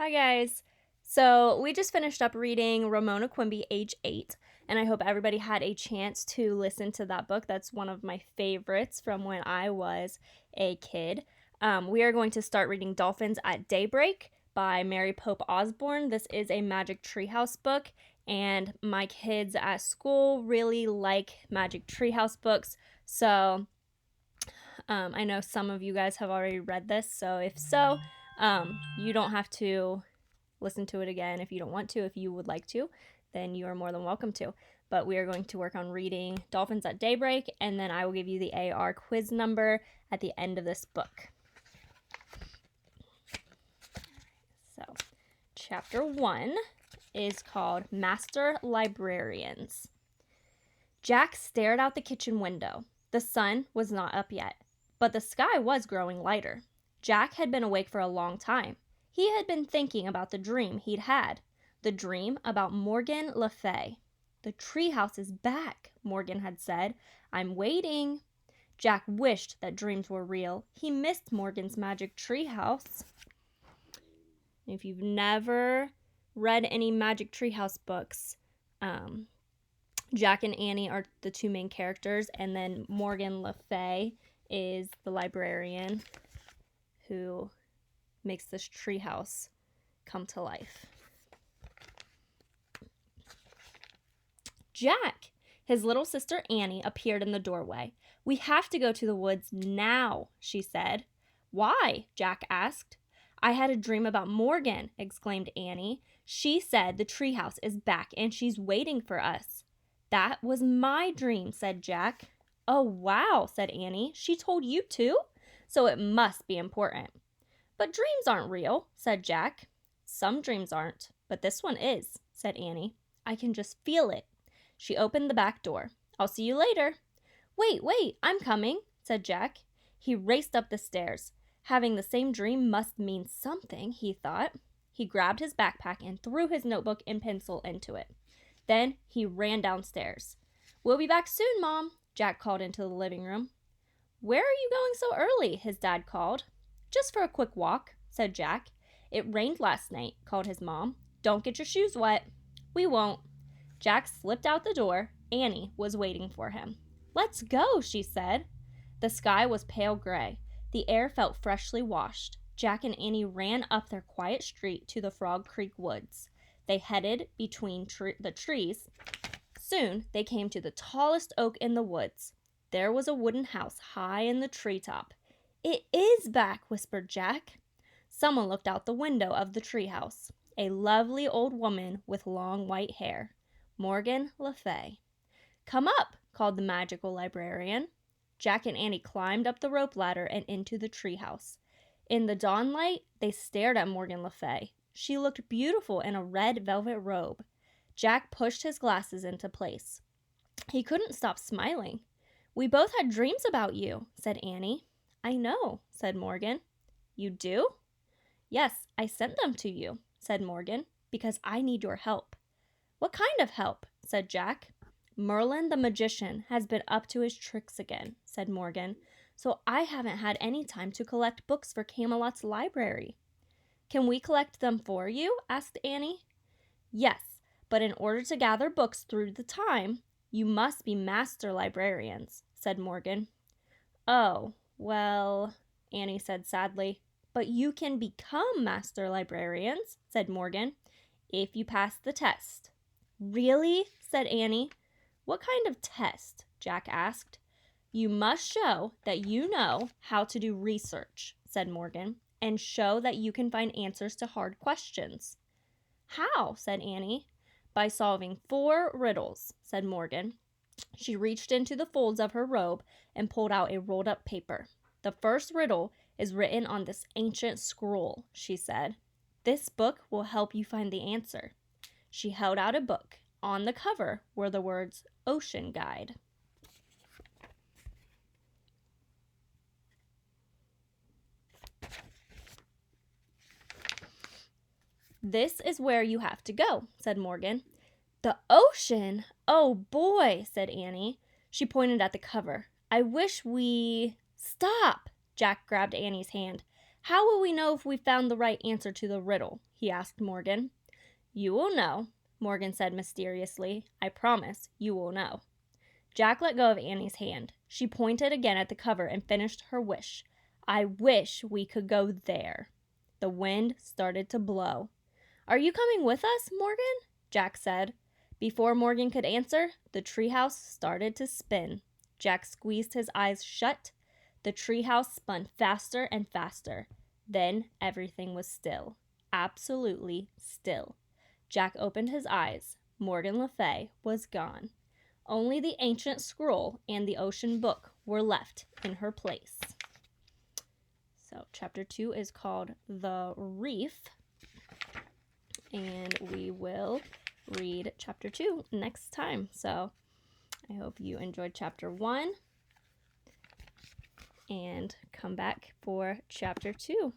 Hi, guys. So, we just finished up reading Ramona Quimby, age 8, and I hope everybody had a chance to listen to that book. That's one of my favorites from when I was a kid. We are going to start reading Dolphins at Daybreak by Mary Pope Osborne. This is a Magic Treehouse book, and my kids at school really like Magic Treehouse books, so I know some of you guys have already read this, so if so, you don't have to listen to it again if you don't want to. If you would like to, then you are more than welcome to. But we are going to work on reading Dolphins at Daybreak, and then I will give you the AR quiz number at the end of this book. So, chapter 1 is called Master Librarians. Jack stared out the kitchen window. The sun was not up yet, but the sky was growing lighter. Jack had been awake for a long time. He had been thinking about the dream he'd had. The dream about Morgan Le Fay. "The treehouse is back," Morgan had said. "I'm waiting." Jack wished that dreams were real. He missed Morgan's magic treehouse. If you've never read any magic treehouse books, Jack and Annie are the two main characters, and then Morgan Le Fay is the librarian who makes this treehouse come to life. Jack! His little sister Annie appeared in the doorway. "We have to go to the woods now," she said. "Why?" Jack asked. "I had a dream about Morgan," exclaimed Annie. "She said the treehouse is back and she's waiting for us." "That was my dream," said Jack. "Oh, wow," said Annie. "She told you too? So it must be important." "But dreams aren't real," said Jack. "Some dreams aren't, but this one is," said Annie. "I can just feel it." She opened the back door. "I'll see you later." Wait, I'm coming," said Jack. He raced up the stairs. Having the same dream must mean something, he thought. He grabbed his backpack and threw his notebook and pencil into it. Then he ran downstairs. "We'll be back soon, Mom," Jack called into the living room. "Where are you going so early?" his dad called. "Just for a quick walk," said Jack. "It rained last night," called his mom. "Don't get your shoes wet." "We won't." Jack slipped out the door. Annie was waiting for him. "Let's go," she said. The sky was pale gray. The air felt freshly washed. Jack and Annie ran up their quiet street to the Frog Creek woods. They headed between the trees. Soon they came to the tallest oak in the woods. There was a wooden house high in the treetop. "It is back," whispered Jack. Someone looked out the window of the treehouse. A lovely old woman with long white hair. Morgan Le Fay. "Come up," called the magical librarian. Jack and Annie climbed up the rope ladder and into the treehouse. In the dawnlight, they stared at Morgan Le Fay. She looked beautiful in a red velvet robe. Jack pushed his glasses into place. He couldn't stop smiling. "We both had dreams about you," said Annie. "I know," said Morgan. "You do?" "Yes, I sent them to you," said Morgan, "because I need your help." "What kind of help?" said Jack. "Merlin the magician has been up to his tricks again," said Morgan, "so I haven't had any time to collect books for Camelot's library." "Can we collect them for you?" asked Annie. "Yes, but in order to gather books through the time, you must be master librarians," said Morgan. "Oh, well," Annie said sadly. "But you can become master librarians," said Morgan, "if you pass the test." "Really?" said Annie. "What kind of test?" Jack asked. "You must show that you know how to do research," said Morgan, "and show that you can find answers to hard questions." "How?" said Annie. "By solving 4 riddles," said Morgan. She reached into the folds of her robe and pulled out a rolled up paper. "The first riddle is written on this ancient scroll," she said. "This book will help you find the answer." She held out a book. On the cover were the words "Ocean Guide." "This is where you have to go," said Morgan. "The ocean? Oh boy," said Annie. She pointed at the cover. "I wish we—" "Stop!" Jack grabbed Annie's hand. How will we know if we found the right answer to the riddle? He asked Morgan. You will know, Morgan said mysteriously. I promise you will know. Jack let go of Annie's hand. She pointed again at the cover and finished her wish. I wish we could go there. The wind started to blow. Are you coming with us, Morgan? Jack said. Before Morgan could answer, the treehouse started to spin. Jack squeezed his eyes shut. The treehouse spun faster and faster. Then everything was still. Absolutely still. Jack opened his eyes. Morgan Le Fay was gone. Only the ancient scroll and the ocean book were left in her place. So chapter 2 is called The Reef, and we will read chapter 2 next time. So I hope you enjoyed chapter 1 and come back for chapter 2.